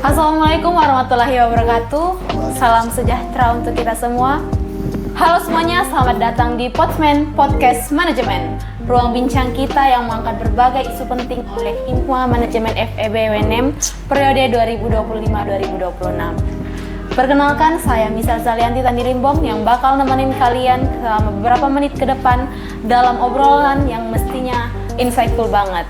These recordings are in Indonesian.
Assalamualaikum warahmatullahi wabarakatuh. Salam sejahtera untuk kita semua. Halo semuanya, selamat datang di Podsman Podcast Manajemen, ruang bincang kita yang mengangkat berbagai isu penting oleh Himpunan Manajemen FEB UNM periode 2025-2026. Perkenalkan, saya Misal Zalianti Tandirimbong yang bakal nemenin kalian selama beberapa menit ke depan dalam obrolan yang mestinya insightful banget.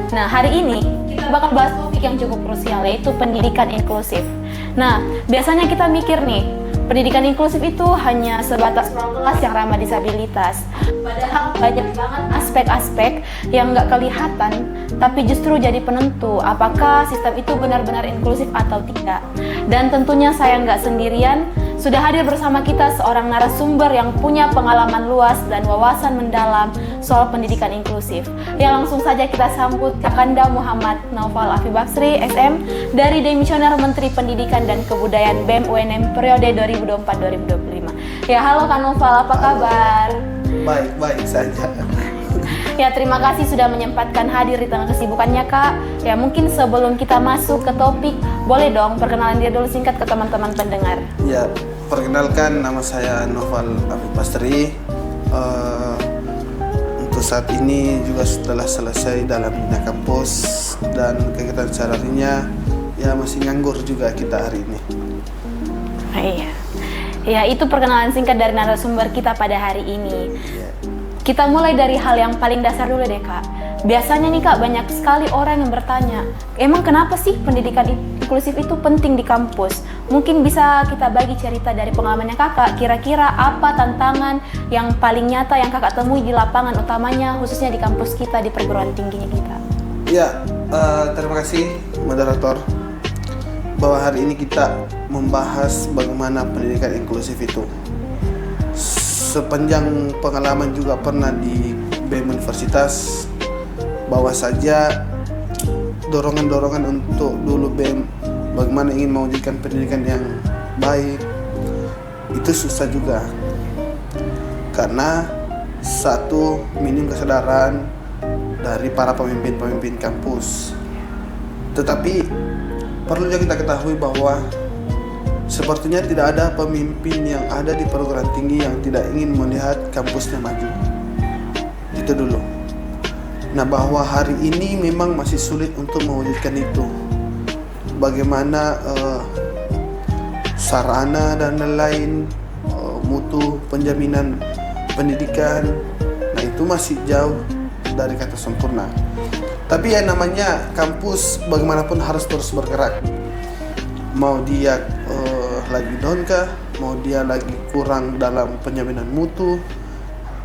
Nah, hari ini kita bakal bahas topik yang cukup krusial, yaitu pendidikan inklusif. Nah, biasanya kita mikir nih, pendidikan inklusif itu hanya sebatas ruang kelas yang ramah disabilitas. Padahal banyak banget aspek-aspek yang nggak kelihatan, tapi justru jadi penentu apakah sistem itu benar-benar inklusif atau tidak. Dan tentunya saya nggak sendirian, sudah hadir bersama kita seorang narasumber yang punya pengalaman luas dan wawasan mendalam soal pendidikan inklusif. Ya, langsung saja kita sambut Kakanda Muhammad Naufal Afif Basri, SM, dari Demisioner Menteri Pendidikan dan Kebudayaan BEM UNM periode 2024-2025. Ya, halo Kak Naufal, apa kabar? Baik saja. Ya, terima kasih sudah menyempatkan hadir di tengah kesibukannya, Kak. Ya, mungkin sebelum kita masuk ke topik, boleh dong perkenalan diri dulu singkat ke teman-teman pendengar. Ya, perkenalkan, nama saya Naufal Afif Basri. Untuk saat ini juga setelah selesai dalam bina kampus dan kegiatan sehari-harinya, ya masih nganggur juga kita hari ini. Iya. Ya, itu perkenalan singkat dari narasumber kita pada hari ini. Ya. Kita mulai dari hal yang paling dasar dulu deh, Kak. Biasanya nih, Kak, banyak sekali orang yang bertanya, emang kenapa sih pendidikan inklusif itu penting di kampus? Mungkin bisa kita bagi cerita dari pengalamannya Kakak, kira-kira apa tantangan yang paling nyata yang Kakak temui di lapangan, utamanya khususnya di kampus kita, di perguruan tingginya kita? Ya, terima kasih moderator, bahwa hari ini kita membahas bagaimana pendidikan inklusif itu. Sepanjang pengalaman juga pernah di BEM Universitas, bahwa saja dorongan-dorongan untuk dulu BEM bagaimana ingin mewujudkan pendidikan yang baik itu susah juga, karena satu, minim kesadaran dari para pemimpin-pemimpin kampus. Tetapi perlu juga kita ketahui bahwa sepertinya tidak ada pemimpin yang ada di perguruan tinggi yang tidak ingin melihat kampusnya maju. Itu dulu. Nah, bahwa hari ini memang masih sulit untuk mewujudkan itu. Bagaimana sarana dan lain-lain, mutu penjaminan pendidikan, nah itu masih jauh dari kata sempurna. Tapi ya namanya kampus bagaimanapun harus terus bergerak. Mau dia lagi down kah, mau dia lagi kurang dalam penjaminan mutu,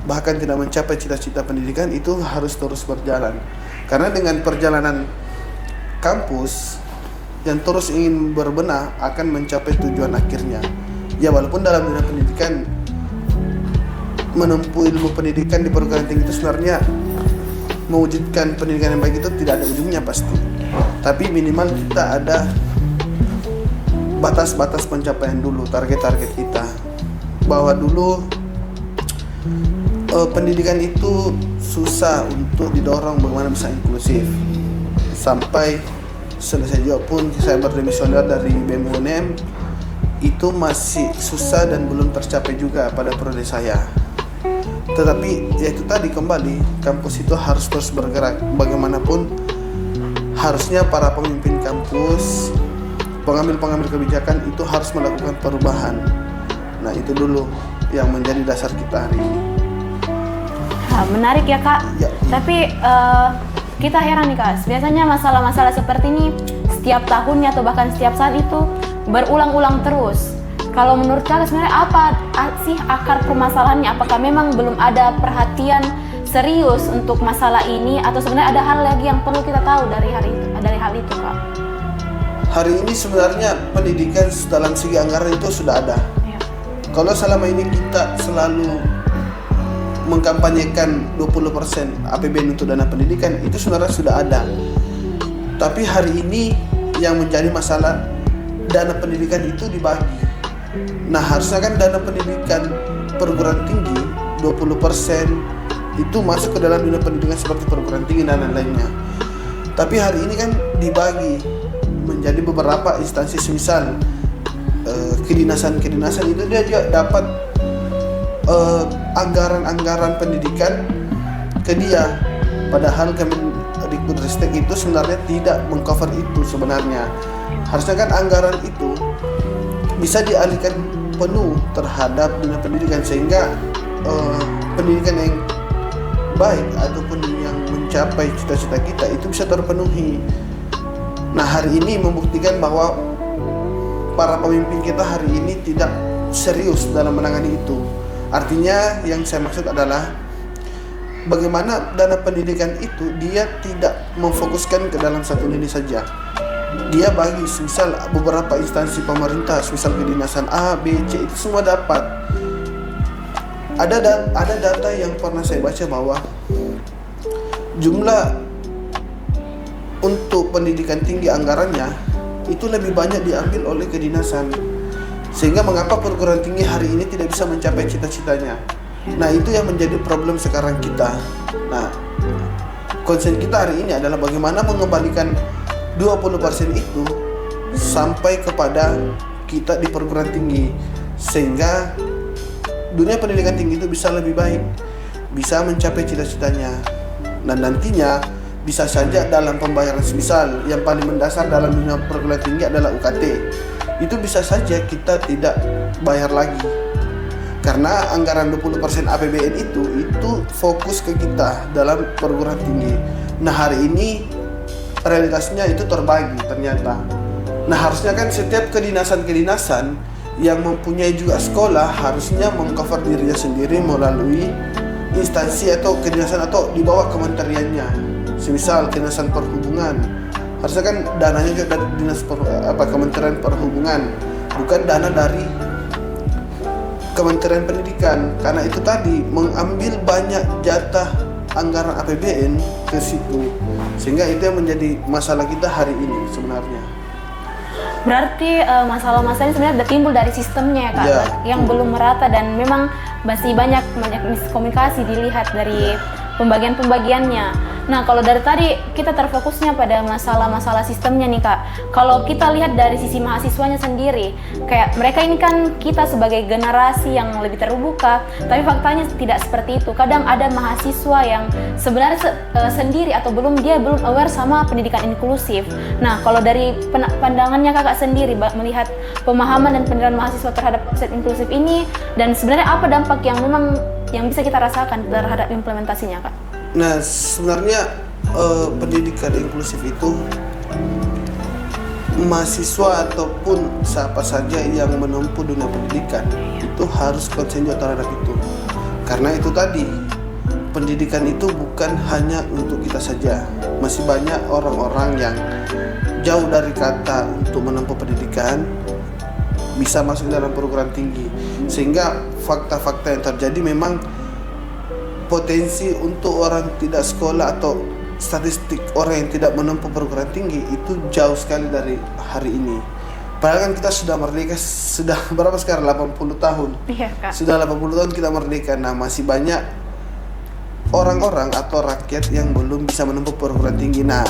bahkan tidak mencapai cita-cita pendidikan, itu harus terus berjalan. Karena dengan perjalanan kampus yang terus ingin berbenah akan mencapai tujuan akhirnya. Ya, walaupun dalam dunia pendidikan menempuh ilmu pendidikan di perguruan tinggi itu sebenarnya mewujudkan pendidikan yang baik itu tidak ada ujungnya pasti. Tapi minimal kita ada batas-batas pencapaian dulu, target-target kita. Bahwa dulu pendidikan itu susah untuk didorong bagaimana bisa inklusif. Sampai selesai juga pun saya berdemisioner dari BEM UNM, itu masih susah dan belum tercapai juga pada periode saya. Tetapi ya itu tadi, kembali kampus itu harus terus bergerak. Bagaimanapun harusnya para pemimpin kampus, pengambil-pengambil kebijakan itu harus melakukan perubahan. Nah, itu dulu yang menjadi dasar kita hari ini. Nah, menarik ya, Kak. Ya. Tapi kita heran nih, Kak. Biasanya masalah-masalah seperti ini setiap tahunnya atau bahkan setiap saat itu berulang-ulang terus. Kalau menurut Kakak sebenarnya apa sih akar permasalahannya? Apakah memang belum ada perhatian serius untuk masalah ini, atau sebenarnya ada hal lagi yang perlu kita tahu dari hal itu, Kak? Hari ini sebenarnya pendidikan dalam segi anggaran itu sudah ada. Ya. Kalau selama ini kita selalu mengkampanyekan 20% APBN untuk dana pendidikan, itu sebenarnya sudah ada. Tapi hari ini yang menjadi masalah, dana pendidikan itu dibagi. Nah, harusnya kan dana pendidikan perguruan tinggi 20% itu masuk ke dalam dunia pendidikan seperti perguruan tinggi dan lain-lainnya. Tapi hari ini kan dibagi menjadi beberapa instansi, semisal kedinasan itu dia juga dapat anggaran pendidikan ke dia, padahal Kemendikbudristek itu sebenarnya tidak mengcover itu. Sebenarnya harusnya kan anggaran itu bisa dialihkan penuh terhadap dunia pendidikan, sehingga pendidikan yang baik ataupun yang mencapai cita-cita kita itu bisa terpenuhi. Nah, hari ini membuktikan bahwa para pemimpin kita hari ini tidak serius dalam menangani itu. Artinya yang saya maksud adalah bagaimana dana pendidikan itu dia tidak memfokuskan ke dalam satu lini saja. Dia bagi misal beberapa instansi pemerintah, misal kedinasan A, B, C, itu semua dapat. Ada data yang pernah saya baca bahwa jumlah untuk pendidikan tinggi anggarannya itu lebih banyak diambil oleh kedinasan, sehingga mengapa perguruan tinggi hari ini tidak bisa mencapai cita-citanya. Nah, itu yang menjadi problem sekarang kita. Nah, concern kita hari ini adalah bagaimana mengembalikan 20% itu sampai kepada kita di perguruan tinggi, sehingga dunia pendidikan tinggi itu bisa lebih baik, bisa mencapai cita-citanya. Dan nantinya bisa saja dalam pembayaran, misal yang paling mendasar dalam dunia perguruan tinggi adalah UKT, itu bisa saja kita tidak bayar lagi, karena anggaran 20% APBN itu fokus ke kita dalam perguruan tinggi. Nah, hari ini realitasnya itu terbagi ternyata. Nah, harusnya kan setiap kedinasan yang mempunyai juga sekolah harusnya mengcover dirinya sendiri melalui instansi atau kedinasan atau di bawah kementeriannya. Semisal kedinasan perhubungan, harusnya kan dananya juga dari Kementerian Perhubungan, bukan dana dari Kementerian Pendidikan, karena itu tadi mengambil banyak jatah anggaran APBN ke situ, sehingga itu yang menjadi masalah kita hari ini sebenarnya. Berarti masalah-masalah ini sebenarnya timbul dari sistemnya ya Kak, yang belum merata dan memang masih banyak miskomunikasi dilihat dari pembagiannya. Nah, kalau dari tadi kita terfokusnya pada masalah-masalah sistemnya nih Kak. Kalau kita lihat dari sisi mahasiswanya sendiri, kayak mereka ini kan kita sebagai generasi yang lebih terbuka, tapi faktanya tidak seperti itu. Kadang ada mahasiswa yang sebenarnya sendiri atau belum aware sama pendidikan inklusif. Nah, kalau dari pandangannya Kakak sendiri melihat pemahaman dan pendidikan mahasiswa terhadap konsep inklusif ini, dan sebenarnya apa dampak yang memang yang bisa kita rasakan terhadap implementasinya Kak? Nah, sebenarnya pendidikan inklusif itu mahasiswa ataupun siapa saja yang menempuh dunia pendidikan itu harus konsen terhadap itu. Karena itu tadi, pendidikan itu bukan hanya untuk kita saja. Masih banyak orang-orang yang jauh dari kata untuk menempuh pendidikan bisa masuk dalam perguruan tinggi, sehingga fakta-fakta yang terjadi memang potensi untuk orang tidak sekolah atau statistik orang yang tidak menempuh perguruan tinggi itu jauh sekali dari hari ini. Padahal kan kita sudah merdeka, sudah berapa sekarang? 80 tahun. Iya, Kak. Sudah 80 tahun kita merdeka. Nah, masih banyak orang-orang atau rakyat yang belum bisa menempuh perguruan tinggi. Nah,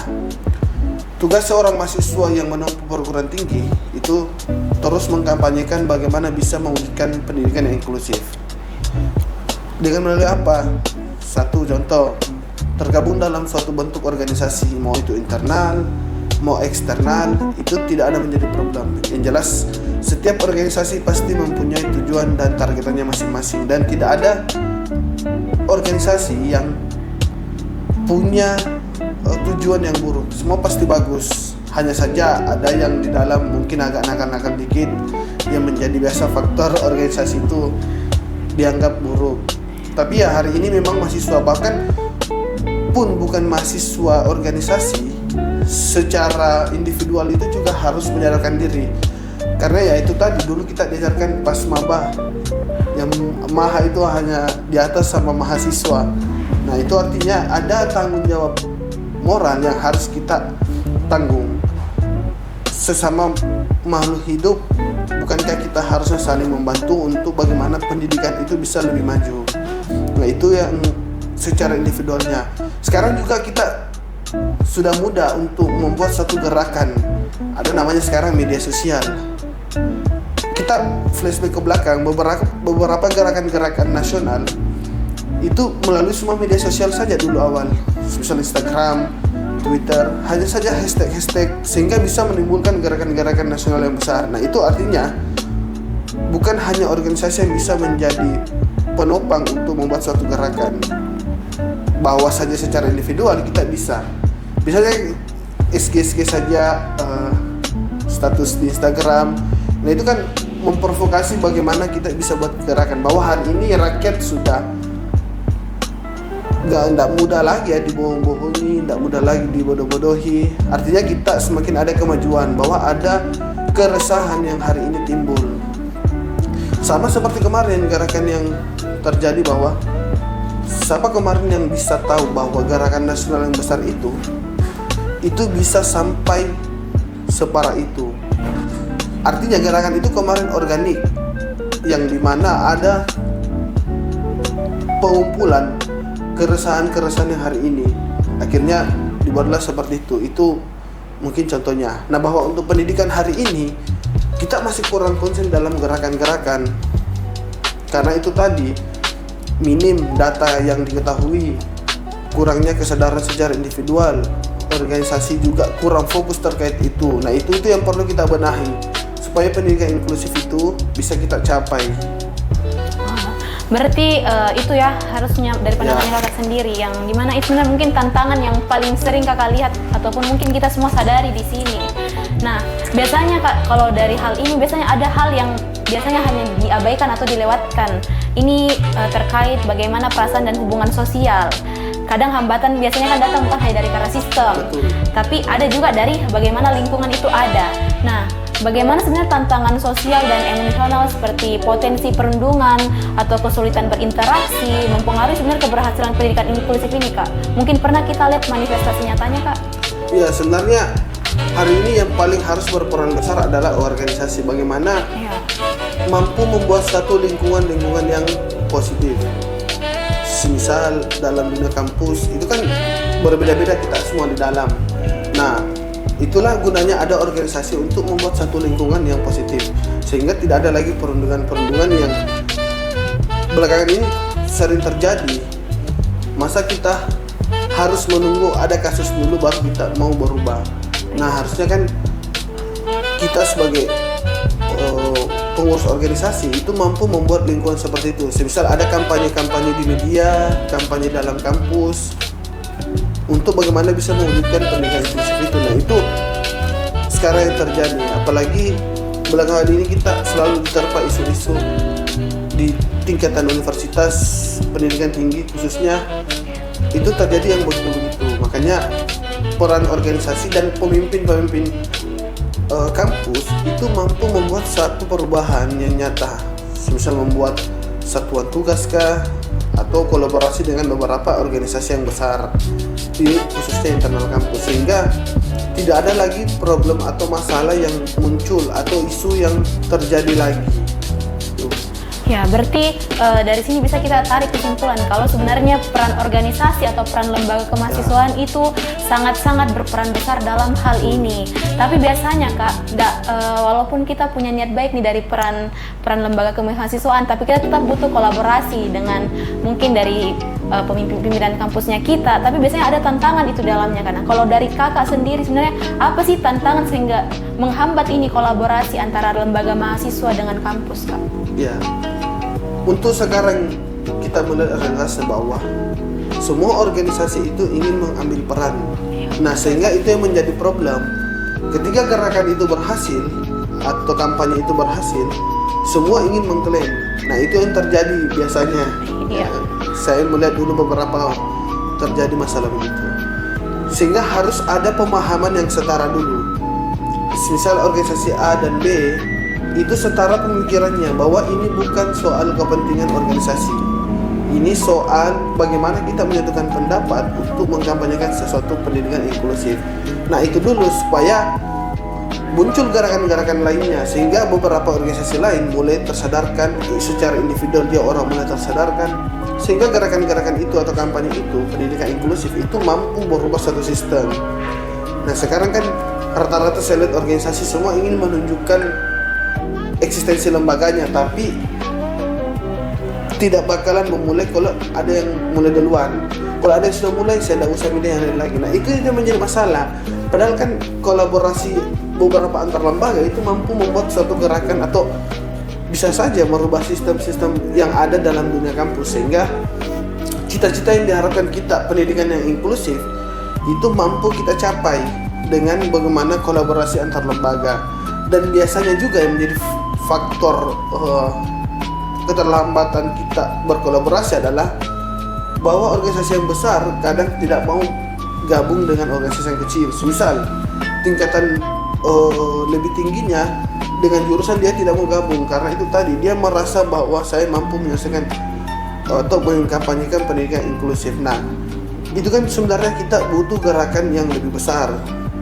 tugas seorang mahasiswa yang menempuh perguruan tinggi itu terus mengkampanyekan bagaimana bisa mewujudkan pendidikan yang inklusif. Dengan melalui apa? Satu contoh, tergabung dalam suatu bentuk organisasi, mau itu internal, mau eksternal, itu tidak ada menjadi problem. Yang jelas, setiap organisasi pasti mempunyai tujuan dan targetannya masing-masing, dan tidak ada organisasi yang punya tujuan yang buruk. Semua pasti bagus. Hanya saja ada yang di dalam mungkin agak nakal-nakal dikit, yang menjadi biasa faktor organisasi itu dianggap buruk. Tapi ya hari ini memang mahasiswa, bahkan pun bukan mahasiswa organisasi, secara individual itu juga harus menyadarkan diri. Karena ya itu tadi, dulu kita diajarkan pas maba, yang maha itu hanya di atas sama mahasiswa. Nah, itu artinya ada tanggung jawab moral yang harus kita tanggung. Sesama makhluk hidup, bukankah kita harusnya saling membantu untuk bagaimana pendidikan itu bisa lebih maju? Nah, itu yang secara individualnya. Sekarang juga kita sudah mudah untuk membuat satu gerakan. Ada namanya sekarang media sosial. Kita flashback ke belakang, beberapa gerakan-gerakan nasional itu melalui semua media sosial saja dulu awal, misal Instagram, Twitter, hanya saja hashtag sehingga bisa menimbulkan gerakan-gerakan nasional yang besar. Nah itu artinya bukan hanya organisasi yang bisa menjadi penopang untuk membuat suatu gerakan, bahwa saja secara individual kita bisa, misalnya SG saja status di Instagram. Nah itu kan memprovokasi bagaimana kita bisa buat gerakan, bahwa hari ini rakyat sudah nggak mudah lagi ya dibohong-bohongi, nggak mudah lagi dibodoh-bodohi. Artinya kita semakin ada kemajuan, bahwa ada keresahan yang hari ini timbul. Sama seperti kemarin gerakan yang terjadi, bahwa siapa kemarin yang bisa tahu bahwa gerakan nasional yang besar itu bisa sampai separah itu. Artinya gerakan itu kemarin organik, yang dimana ada pengumpulan keresahan-keresahan yang hari ini akhirnya dibuatlah seperti itu. Itu mungkin contohnya. Nah bahwa untuk pendidikan hari ini kita masih kurang konsen dalam gerakan-gerakan, karena itu tadi minim data yang diketahui, kurangnya kesadaran secara individual, organisasi juga kurang fokus terkait itu. Nah itu yang perlu kita benahi supaya pendidikan inklusif itu bisa kita capai. Berarti itu ya harusnya dari pandangan kakak sendiri, yang dimana itu sebenarnya mungkin tantangan yang paling sering kakak lihat ataupun mungkin kita semua sadari di sini. Nah biasanya kak, kalau dari hal ini biasanya ada hal yang biasanya hanya diabaikan atau dilewatkan. Ini terkait bagaimana perasaan dan hubungan sosial. Kadang hambatan biasanya kan datang bukan hanya dari karena sistem, tapi ada juga dari bagaimana lingkungan itu ada. Nah, bagaimana sebenarnya tantangan sosial dan emosional seperti potensi perundungan atau kesulitan berinteraksi mempengaruhi sebenarnya keberhasilan pendidikan inklusif ini, Kak? Mungkin pernah kita lihat manifestasi nyatanya, Kak? Ya, sebenarnya hari ini yang paling harus berperan besar adalah organisasi. Bagaimana mampu membuat satu lingkungan yang positif. Misal dalam dunia kampus itu kan berbeda-beda kita semua di dalam. Nah, itulah gunanya ada organisasi untuk membuat satu lingkungan yang positif, sehingga tidak ada lagi perundungan-perundungan yang belakangan ini sering terjadi. Masa kita harus menunggu ada kasus dulu baru kita mau berubah. Nah, harusnya kan kita sebagai pengurus organisasi itu mampu membuat lingkungan seperti itu. Misal ada kampanye-kampanye di media, kampanye dalam kampus untuk bagaimana bisa mewujudkan pendidikan inklusif itu. Nah itu sekarang yang terjadi, apalagi belakangan ini kita selalu diterpa isu-isu di tingkatan universitas pendidikan tinggi khususnya, itu terjadi yang begitu-begitu. Makanya peran organisasi dan pemimpin-pemimpin kampus itu mampu membuat satu perubahan yang nyata, misal membuat satuan tugas kah, atau kolaborasi dengan beberapa organisasi yang besar di khususnya internal kampus, sehingga tidak ada lagi problem atau masalah yang muncul atau isu yang terjadi lagi. Ya, berarti dari sini bisa kita tarik kesimpulan kalau sebenarnya peran organisasi atau peran lembaga kemahasiswaan itu sangat-sangat berperan besar dalam hal ini. Tapi biasanya Kak, walaupun kita punya niat baik nih dari peran lembaga kemahasiswaan, tapi kita tetap butuh kolaborasi dengan mungkin dari pimpinan kampusnya kita. Tapi biasanya ada tantangan itu dalamnya kan. Nah, kalau dari kakak sendiri sebenarnya apa sih tantangan sehingga menghambat ini kolaborasi antara lembaga mahasiswa dengan kampus, Kak? Ya, untuk sekarang kita melihat realitas bawah, semua organisasi itu ingin mengambil peran. Nah, sehingga itu yang menjadi problem. Ketika gerakan itu berhasil atau kampanye itu berhasil, semua ingin mengklaim. Nah, itu yang terjadi biasanya. Iya. Saya melihat dulu beberapa terjadi masalah begitu. Sehingga harus ada pemahaman yang setara dulu. Misal organisasi A dan B itu setara pemikirannya, bahwa ini bukan soal kepentingan organisasi, ini soal bagaimana kita menyatukan pendapat untuk mengkampanyekan sesuatu pendidikan inklusif. Nah itu dulu supaya muncul gerakan-gerakan lainnya, sehingga beberapa organisasi lain mulai tersadarkan secara individual, dia orang mulai tersadarkan Sehingga gerakan-gerakan itu atau kampanye itu, pendidikan inklusif itu mampu merubah satu sistem. Nah sekarang kan rata-rata saya lihat organisasi semua ingin menunjukkan eksistensi lembaganya, tapi tidak bakalan memulai kalau ada yang mulai duluan. Kalau ada yang sudah mulai, saya tidak usah milih yang lain lagi. Nah itu yang menjadi masalah. Padahal kan kolaborasi beberapa antar lembaga itu mampu membuat suatu gerakan atau bisa saja merubah sistem-sistem yang ada dalam dunia kampus, sehingga cita-cita yang diharapkan kita, pendidikan yang inklusif, itu mampu kita capai dengan bagaimana kolaborasi antar lembaga. Dan biasanya juga yang menjadi faktor keterlambatan kita berkolaborasi adalah bahwa organisasi yang besar kadang tidak mau gabung dengan organisasi yang kecil. Misal tingkatan lebih tingginya dengan jurusan dia tidak mau gabung karena itu tadi dia merasa bahwa saya mampu menyelesaikan atau mengkampanyekan pendidikan inklusif. Nah itu kan sebenarnya kita butuh gerakan yang lebih besar.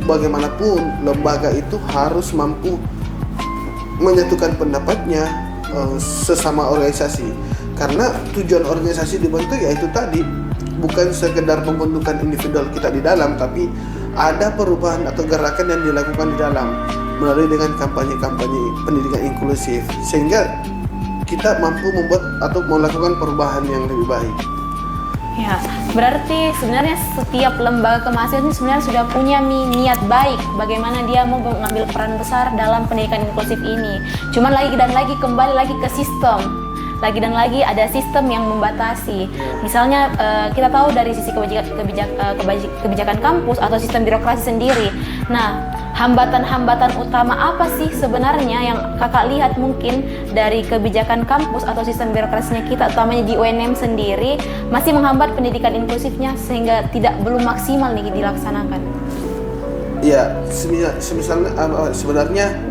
Bagaimanapun lembaga itu harus mampu menyatukan pendapatnya sesama organisasi, karena tujuan organisasi dibentuk yaitu tadi bukan sekedar pembentukan individual kita di dalam, tapi ada perubahan atau gerakan yang dilakukan di dalam melalui dengan kampanye-kampanye pendidikan inklusif, sehingga kita mampu membuat atau melakukan perubahan yang lebih baik. Ya, berarti sebenarnya setiap lembaga kemahasiswaan ini sebenarnya sudah punya niat baik bagaimana dia mau mengambil peran besar dalam pendidikan inklusif ini. Cuman lagi dan lagi kembali lagi ke sistem. Lagi dan lagi ada sistem yang membatasi. Misalnya kita tahu dari sisi kebijakan kampus atau sistem birokrasi sendiri. Nah, hambatan-hambatan utama apa sih sebenarnya yang kakak lihat mungkin dari kebijakan kampus atau sistem birokrasinya kita, utamanya di UNM sendiri, masih menghambat pendidikan inklusifnya sehingga belum maksimal nih dilaksanakan? Ya, sebenarnya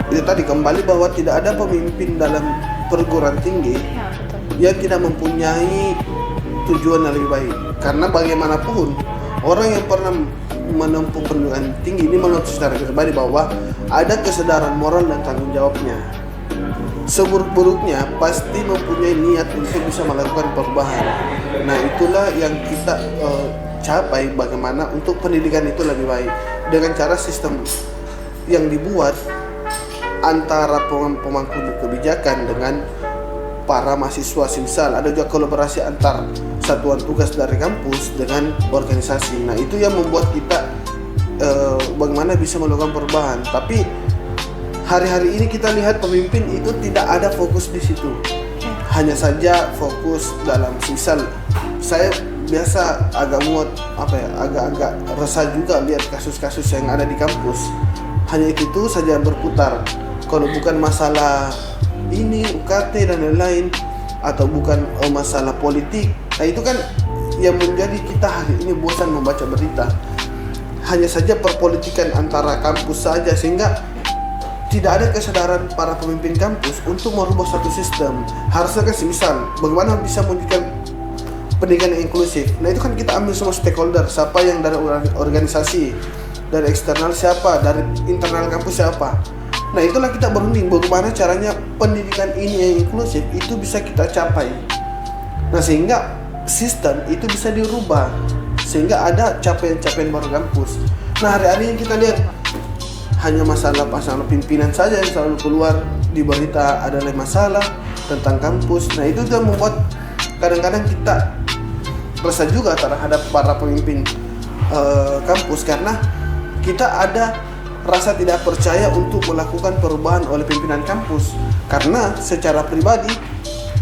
itu tadi kembali bahwa tidak ada pemimpin dalam perguruan tinggi yang tidak mempunyai tujuan yang lebih baik. Karena bagaimanapun orang yang pernah menempuh pendidikan tinggi ini menurut secara pribadi bahwa ada kesadaran moral dan tanggung jawabnya. Seburuk-buruknya pasti mempunyai niat untuk bisa melakukan perubahan. Nah itulah yang kita capai, bagaimana untuk pendidikan itu lebih baik dengan cara sistem yang dibuat antara pemangku kebijakan dengan para mahasiswa. Misal ada juga kolaborasi antar satuan tugas dari kampus dengan organisasi. Nah itu yang membuat kita bagaimana bisa melakukan perubahan. Tapi hari-hari ini kita lihat pemimpin itu tidak ada fokus di situ. Hanya saja fokus dalam, misal saya biasa agak muat agak resah juga lihat kasus-kasus yang ada di kampus. Hanya itu saja berputar. Kalau bukan masalah ini UKT dan lain-lain, atau bukan masalah politik, nah itu kan yang menjadi kita hari ini bosan membaca berita. Hanya saja perpolitikan antara kampus saja, sehingga tidak ada kesadaran para pemimpin kampus untuk merubah satu sistem. Harusnya kan semisal bagaimana bisa mewujudkan pendidikan yang inklusif. Nah itu kan kita ambil semua stakeholder, siapa yang dari organisasi, dari eksternal siapa, dari internal kampus siapa. Nah itulah kita berunding bagaimana caranya pendidikan ini yang inklusif itu bisa kita capai. Nah sehingga sistem itu bisa dirubah, sehingga ada capaian-capaian baru kampus. Nah hari-hari yang kita lihat hanya masalah pimpinan saja yang selalu keluar di berita adalah masalah tentang kampus. Nah itu juga membuat kadang-kadang kita resah juga terhadap para pemimpin kampus, karena kita ada rasa tidak percaya untuk melakukan perubahan oleh pimpinan kampus, karena secara pribadi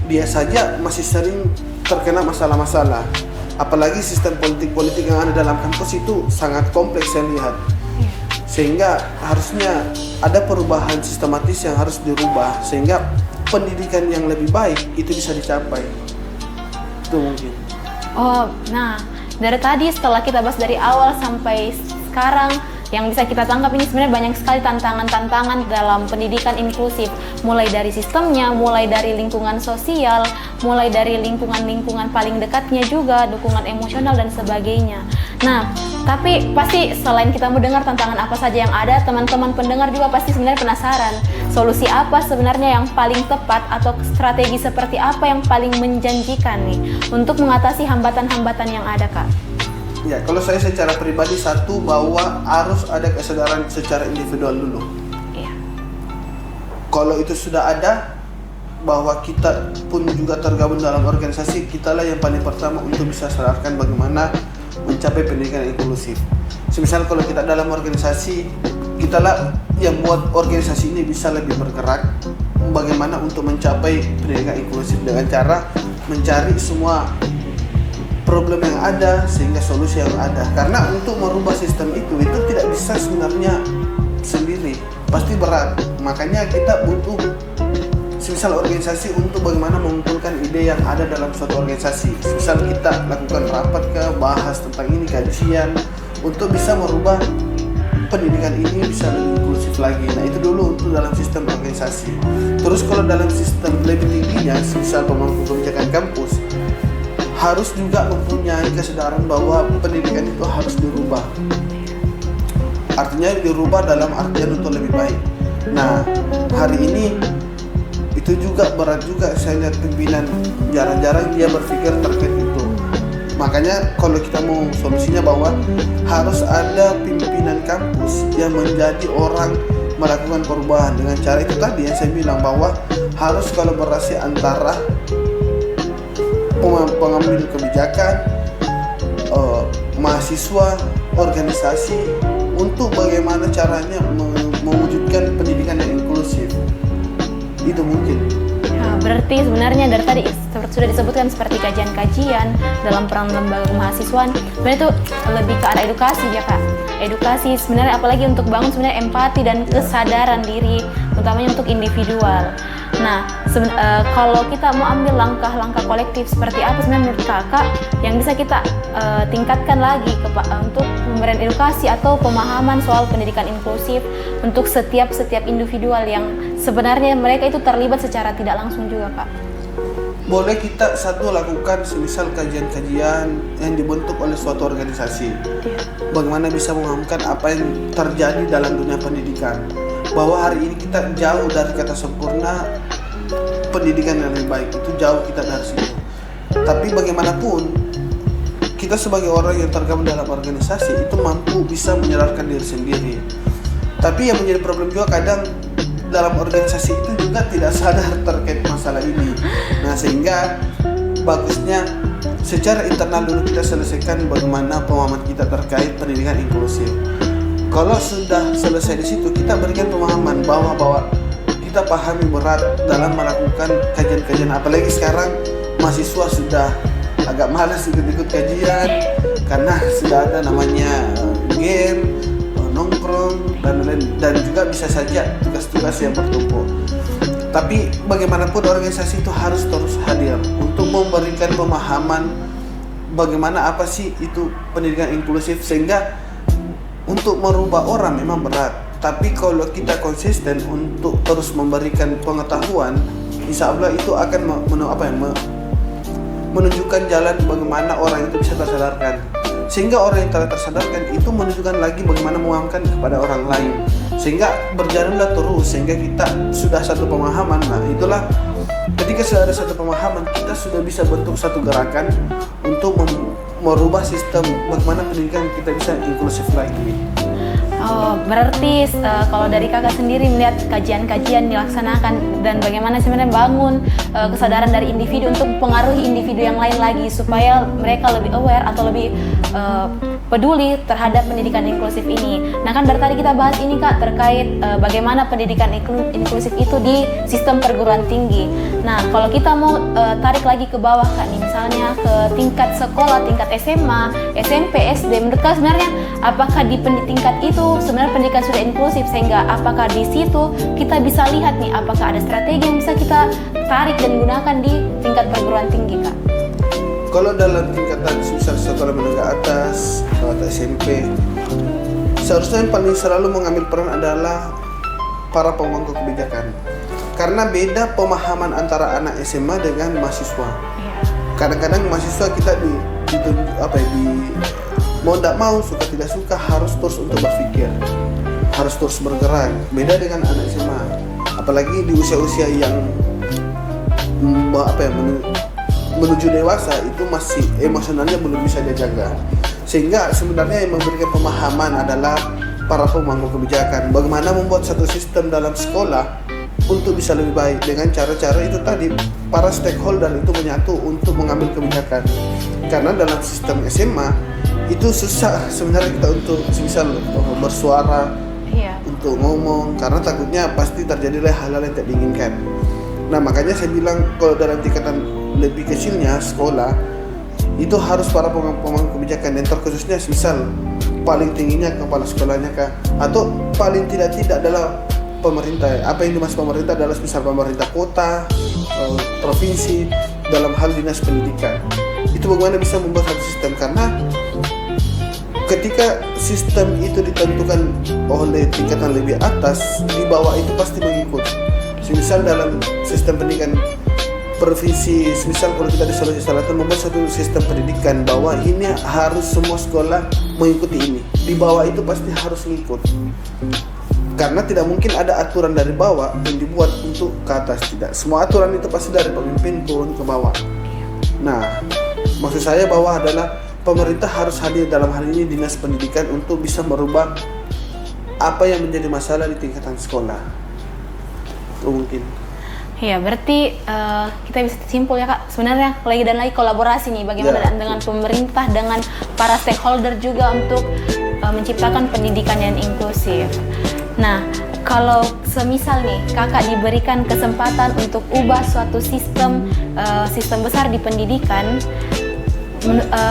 dia saja masih sering terkena masalah-masalah. Apalagi sistem politik-politik yang ada dalam kampus itu sangat kompleks saya lihat, sehingga harusnya ada perubahan sistematis yang harus dirubah sehingga pendidikan yang lebih baik itu bisa dicapai. Itu mungkin. Oh, nah dari tadi setelah kita bahas dari awal sampai sekarang, yang bisa kita tangkap ini sebenarnya banyak sekali tantangan-tantangan dalam pendidikan inklusif, mulai dari sistemnya, mulai dari lingkungan sosial, mulai dari lingkungan paling dekatnya juga, dukungan emosional dan sebagainya. Nah, Tapi pasti selain kita mau dengar tantangan apa saja yang ada, teman-teman pendengar juga pasti sebenarnya penasaran solusi apa sebenarnya yang paling tepat atau strategi seperti apa yang paling menjanjikan nih untuk mengatasi hambatan-hambatan yang ada, Kak. Ya, kalau saya secara pribadi satu bahwa harus ada kesadaran secara individual dulu. Iya. Kalau itu sudah ada, bahwa kita pun juga tergabung dalam organisasi, kitalah yang paling pertama untuk bisa sadarkan bagaimana mencapai pendidikan inklusif. Semisal kalau kita dalam organisasi, kitalah yang buat organisasi ini bisa lebih bergerak bagaimana untuk mencapai pendidikan inklusif dengan cara mencari semua problem yang ada sehingga solusi yang ada. Karena untuk merubah sistem itu tidak bisa sebenarnya sendiri, pasti berat. Makanya kita butuh semisal organisasi untuk bagaimana mengumpulkan ide yang ada dalam suatu organisasi. Misal kita lakukan rapat bahas tentang ini, kajian untuk bisa merubah pendidikan ini bisa lebih inklusif lagi. Nah itu dulu untuk dalam sistem organisasi. Terus kalau dalam sistem lebih tingginya, misal pemangku kebijakan kampus, harus juga mempunyai kesadaran bahwa pendidikan itu harus dirubah. Artinya dirubah dalam artian untuk lebih baik. Nah hari ini itu juga berat juga, saya lihat pimpinan jarang-jarang dia berpikir terkait itu. Makanya kalau kita mau solusinya bahwa harus ada pimpinan kampus yang menjadi orang melakukan perubahan dengan cara itu tadi yang saya bilang, bahwa harus kolaborasi antara pengambil kebijakan, mahasiswa, organisasi untuk bagaimana caranya mewujudkan pendidikan yang inklusif. Itu mungkin. Nah, berarti sebenarnya dari tadi sudah disebutkan seperti kajian-kajian dalam peran lembaga kemahasiswaan, sebenarnya itu lebih ke arah edukasi ya Kak. Edukasi sebenarnya apalagi untuk bangun sebenarnya empati dan kesadaran diri, utamanya untuk individual. Nah, kalau kita mau ambil langkah-langkah kolektif seperti apa sebenarnya menurut Kakak yang bisa kita tingkatkan lagi untuk pemberian edukasi atau pemahaman soal pendidikan inklusif untuk setiap individual yang sebenarnya mereka itu terlibat secara tidak langsung juga, Kak? Boleh kita satu lakukan semisal kajian-kajian yang dibentuk oleh suatu organisasi. Bagaimana bisa memahamkan apa yang terjadi dalam dunia pendidikan. Bahwa hari ini kita jauh dari kata sempurna, pendidikan yang lebih baik itu jauh kita dari situ. Tapi bagaimanapun kita sebagai orang yang tergabung dalam organisasi itu mampu bisa menyadarkan diri sendiri. Tapi yang menjadi problem juga kadang dalam organisasi itu juga tidak sadar terkait masalah ini. Nah sehingga bagusnya secara internal dulu kita selesaikan bagaimana pemahaman kita terkait pendidikan inklusif. Kalau sudah selesai di situ, kita berikan pemahaman bahwa kita pahami berat dalam melakukan kajian-kajian. Apalagi sekarang mahasiswa sudah agak malas ikut-ikut kajian karena sudah ada namanya game, nongkrong dan lain-lain, dan juga bisa saja tugas-tugas yang bertumpuk. Tapi bagaimanapun organisasi itu harus terus hadir untuk memberikan pemahaman bagaimana apa sih itu pendidikan inklusif, sehingga untuk merubah orang memang berat, tapi kalau kita konsisten untuk terus memberikan pengetahuan, insya Allah itu akan menunjukkan jalan bagaimana orang itu bisa tersadarkan. Sehingga orang yang telah tersadarkan itu menunjukkan lagi bagaimana memahamkan kepada orang lain. Sehingga berjalanlah terus, sehingga kita sudah satu pemahaman. Nah itulah ketika sudah ada satu pemahaman, kita sudah bisa bentuk satu gerakan untuk merubah sistem bagaimana pendidikan kita bisa inklusif lagi. Oh, berarti kalau dari Kakak sendiri melihat kajian-kajian dilaksanakan dan bagaimana sebenarnya bangun kesadaran dari individu untuk mempengaruhi individu yang lain lagi supaya mereka lebih aware atau lebih peduli terhadap pendidikan inklusif ini. Nah kan dari tadi kita bahas ini Kak terkait bagaimana pendidikan inklusif itu di sistem perguruan tinggi. Nah kalau kita mau tarik lagi ke bawah Kak nih, misalnya ke tingkat sekolah, tingkat SMA, SMP, SD, menurut Kak sebenarnya apakah di tingkat itu sebenarnya pendidikan sudah inklusif, sehingga apakah di situ kita bisa lihat nih apakah ada strategi yang bisa kita tarik dan gunakan di tingkat perguruan tinggi Kak? Kalau dalam tingkatan misal sekolah menengah atas atau SMP, seharusnya yang paling selalu mengambil peran adalah para pemangku kebijakan. Karena beda pemahaman antara anak SMA dengan mahasiswa. Kadang-kadang mahasiswa kita mau tidak mau, suka tidak suka harus terus untuk berpikir, harus terus bergerak. Beda dengan anak SMA, apalagi di usia-usia yang menuju dewasa, itu masih emosionalnya belum bisa dijaga. Sehingga sebenarnya yang memberikan pemahaman adalah para pemangku kebijakan, bagaimana membuat satu sistem dalam sekolah untuk bisa lebih baik dengan cara-cara itu tadi. Para stakeholder itu menyatu untuk mengambil kebijakan, karena dalam sistem SMA itu susah sebenarnya kita untuk misal bersuara, untuk ngomong, karena takutnya pasti terjadilah hal-hal yang tidak diinginkan. Nah makanya saya bilang kalau dalam tingkatan lebih kecilnya sekolah itu harus para pemangku kebijakan, dan terkhususnya misal paling tingginya kepala sekolahnya kah, atau paling tidak adalah pemerintah. Apa yang dimaksud pemerintah adalah misal pemerintah kota, provinsi, dalam hal dinas pendidikan. Itu bagaimana bisa membuat satu sistem, karena ketika sistem itu ditentukan oleh tingkatan lebih atas, di bawah itu pasti mengikut. Misal dalam sistem pendidikan provinsi, misal kalau kita di Sulawesi Selatan membuat satu sistem pendidikan bahwa ini harus semua sekolah mengikuti ini, di bawah itu pasti harus mengikut, karena tidak mungkin ada aturan dari bawah yang dibuat untuk ke atas. Tidak, semua aturan itu pasti dari pemimpin turun ke bawah. Nah maksud saya bahwa adalah pemerintah harus hadir dalam hal ini dinas pendidikan untuk bisa merubah apa yang menjadi masalah di tingkatan sekolah. Itu mungkin. Ya, berarti kita bisa simpul ya Kak, sebenarnya lagi dan lagi kolaborasi nih bagaimana dengan pemerintah, dengan para stakeholder juga untuk menciptakan pendidikan yang inklusif. Nah, kalau semisal nih Kakak diberikan kesempatan untuk ubah suatu sistem besar di pendidikan,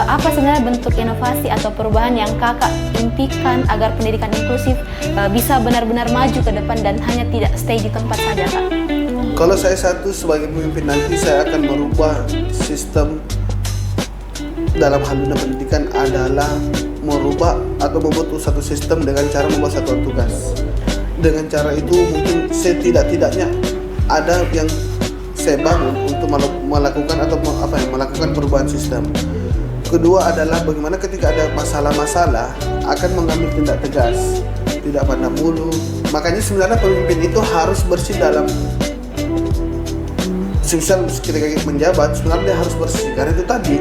apa sebenarnya bentuk inovasi atau perubahan yang Kakak impikan agar pendidikan inklusif bisa benar-benar maju ke depan dan hanya tidak stay di tempat saja Kak? Kalau saya sebagai pemimpin nanti, saya akan merubah sistem dalam hal dunia pendidikan adalah merubah atau membuat satu sistem dengan cara membuat satu tugas. Dengan cara itu mungkin setidak-tidaknya ada yang saya bangun untuk melakukan atau melakukan perubahan sistem. Kedua adalah bagaimana ketika ada masalah-masalah akan mengambil tindak tegas, tidak pandang bulu. Makanya sebenarnya pemimpin itu harus bersih dalam misal ketika menjabat, sebenarnya dia harus bersih. Karena itu tadi,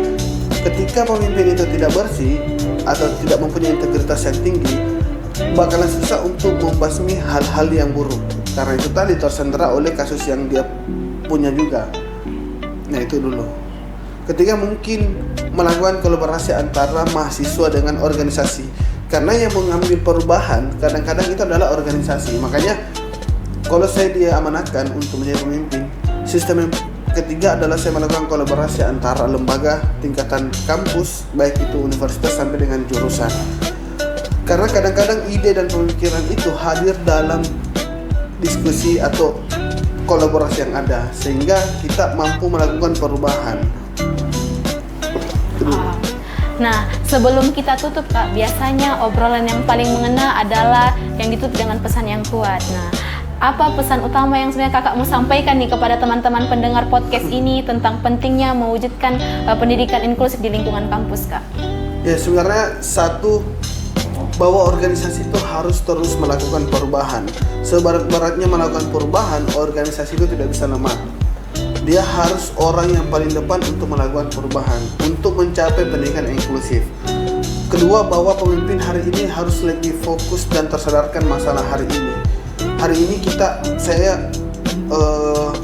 ketika pemimpin itu tidak bersih atau tidak mempunyai integritas yang tinggi, bakalan susah untuk membasmi hal-hal yang buruk. Karena itu tadi tersandera oleh kasus yang dia punya juga. Nah itu dulu. Ketika mungkin melakukan kolaborasi antara mahasiswa dengan organisasi, karena yang mengambil perubahan kadang-kadang itu adalah organisasi. Makanya kalau saya diamanatkan untuk menjadi pemimpin, sistem yang ketiga adalah saya melakukan kolaborasi antara lembaga tingkatan kampus, baik itu universitas sampai dengan jurusan. Karena kadang-kadang ide dan pemikiran itu hadir dalam diskusi atau kolaborasi yang ada, sehingga kita mampu melakukan perubahan. Nah, sebelum kita tutup Kak, biasanya obrolan yang paling mengena adalah yang ditutup dengan pesan yang kuat. Nah, apa pesan utama yang sebenarnya Kakak mau sampaikan nih kepada teman-teman pendengar podcast ini tentang pentingnya mewujudkan pendidikan inklusif di lingkungan kampus Kak? Ya, sebenarnya satu, bahwa organisasi itu harus terus melakukan perubahan. Sebarat-baratnya melakukan perubahan, organisasi itu tidak bisa lemah. Dia harus orang yang paling depan untuk melakukan perubahan, untuk mencapai pendidikan inklusif. Kedua, bahwa pemimpin hari ini harus lebih fokus dan tersadarkan masalah hari ini. Hari ini saya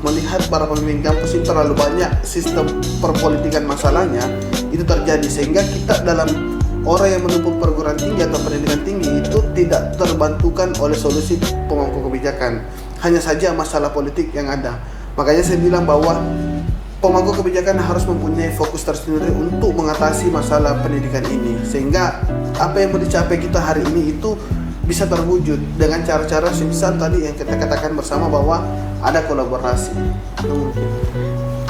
melihat para pemimpin kampus ini terlalu banyak sistem perpolitikan masalahnya itu terjadi, sehingga kita dalam orang yang menempuh perguruan tinggi atau pendidikan tinggi itu tidak terbantukan oleh solusi pemangku kebijakan, hanya saja masalah politik yang ada. Makanya saya bilang bahwa pemangku kebijakan harus mempunyai fokus tersendiri untuk mengatasi masalah pendidikan ini, sehingga apa yang mau dicapai kita hari ini itu bisa terwujud dengan cara-cara semisal tadi yang kita katakan bersama bahwa ada kolaborasi.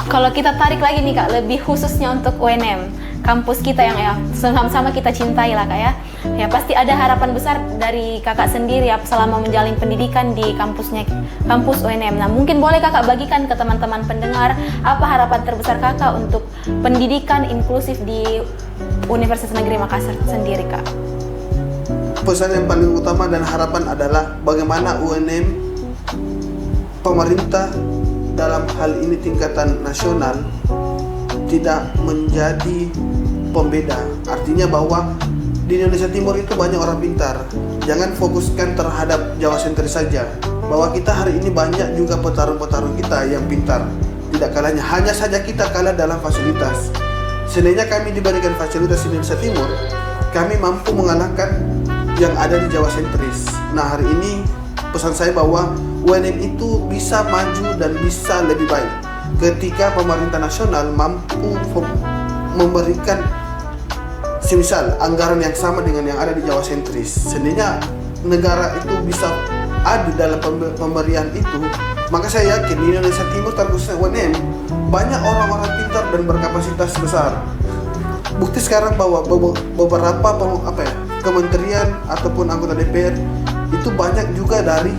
Kalau kita tarik lagi nih Kak, lebih khususnya untuk UNM, kampus kita yang ya sama-sama kita cintai lah Kak ya. Ya pasti ada harapan besar dari Kakak sendiri ya selama menjalin pendidikan di kampus UNM. Nah mungkin boleh Kakak bagikan ke teman-teman pendengar apa harapan terbesar Kakak untuk pendidikan inklusif di Universitas Negeri Makassar sendiri, Kak? Pesan yang paling utama dan harapan adalah bagaimana UNM, pemerintah dalam hal ini tingkatan nasional tidak menjadi pembeda. Artinya bahwa di Indonesia Timur itu banyak orang pintar. Jangan fokuskan terhadap Jawa sentris saja. Bahwa kita hari ini banyak juga petarung-petarung kita yang pintar. Tidak kalahnya, hanya saja kita kalah dalam fasilitas. Seandainya kami diberikan fasilitas di Indonesia Timur, kami mampu mengalahkan yang ada di Jawa sentris. Nah, hari ini pesan saya bahwa UNM itu bisa maju dan bisa lebih baik ketika pemerintah nasional mampu memberikan semisal anggaran yang sama dengan yang ada di Jawa sentris. Seandainya negara itu bisa adil dalam pemberian itu, maka saya yakin di Indonesia Timur terkhususnya UNM banyak orang-orang pintar dan berkapasitas besar. Bukti sekarang bahwa beberapa kementerian ataupun anggota DPR itu banyak juga dari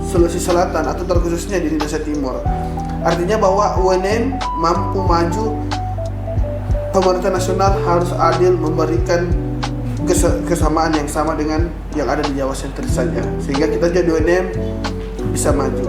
Sulawesi Selatan atau terkhususnya di Indonesia Timur. Artinya bahwa UNM mampu maju, pemerintah nasional harus adil memberikan kesamaan yang sama dengan yang ada di Jawa sentris saja, sehingga kita jadi UNM bisa maju.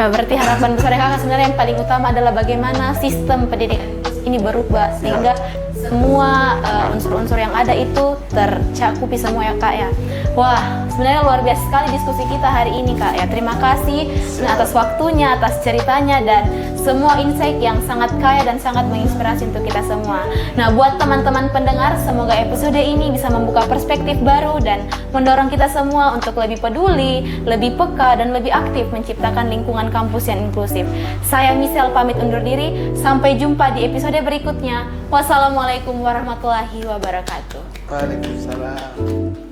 Berarti harapan besar Kakak sebenarnya yang paling utama adalah bagaimana sistem pendidikan ini berubah sehingga semua unsur-unsur yang ada itu tercakupi semua ya, Kak ya. Wah, sebenarnya luar biasa sekali diskusi kita hari ini, Kak ya. Terima kasih atas waktunya, atas ceritanya dan semua insight yang sangat kaya dan sangat menginspirasi untuk kita semua. Nah, buat teman-teman pendengar, semoga episode ini bisa membuka perspektif baru dan mendorong kita semua untuk lebih peduli, lebih peka dan lebih aktif menciptakan lingkungan kampus yang inklusif. Saya Michelle pamit undur diri, sampai jumpa di episode berikutnya. Wassalamualaikum warahmatullahi wabarakatuh. Waalaikumsalam.